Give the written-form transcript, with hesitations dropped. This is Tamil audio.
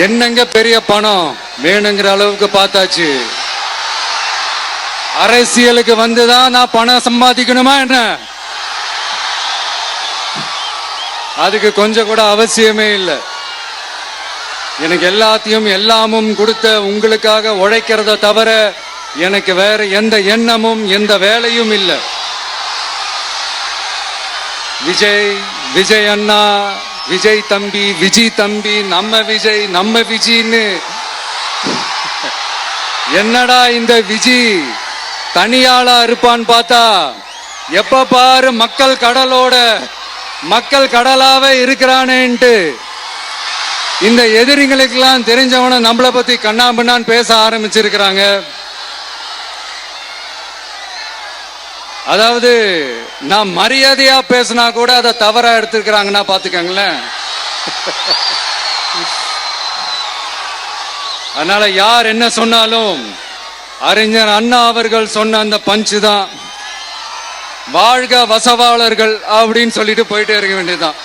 என்னங்க பெரிய பணம் வேணுங்கிற அளவுக்கு பார்த்தாச்சு. அரசியலுக்கு வந்துதான் நான் பணம் சம்பாதிக்கணுமா என்ன? அதுக்கு கொஞ்சம் கூட அவசியமே இல்லை. எனக்கு எல்லாத்தையும் எல்லாமும் கொடுத்த உங்களுக்காக உழைக்கிறத தவிர எனக்கு வேற எந்த எண்ணமும் எந்த வேலையும் இல்லை. விஜய், விஜய் அண்ணா, விஜய் தம்பி, விஜய் தம்பி, நம்ம விஜய், நம்ம விஜய்னு என்னடா இந்த விஜய் தனியாளா இருப்பான்னு பார்த்தா எப்ப பாரு மக்கள் கடலோட மக்கள் கடலாவே இருக்கிறானேன்ட்டு இந்த எதிரிகளுக்கெல்லாம் தெரிஞ்சவன நம்மளை பத்தி கண்ணாபின்னான்னு பேச ஆரம்பிச்சிருக்கிறாங்க. அதாவது நான் மரியாதையா பேசினா கூட அதை தவறா எடுத்துக்கிறாங்கன்னா பாத்துக்கங்களேன். அதனால யார் என்ன சொன்னாலும் அறிஞர் அண்ணா அவர்கள் சொன்ன அந்த பஞ்சு தான், வாழ்க வசவாளர்கள் அப்படின்னு சொல்லிட்டு போயிட்டே இருக்க வேண்டியதுதான்.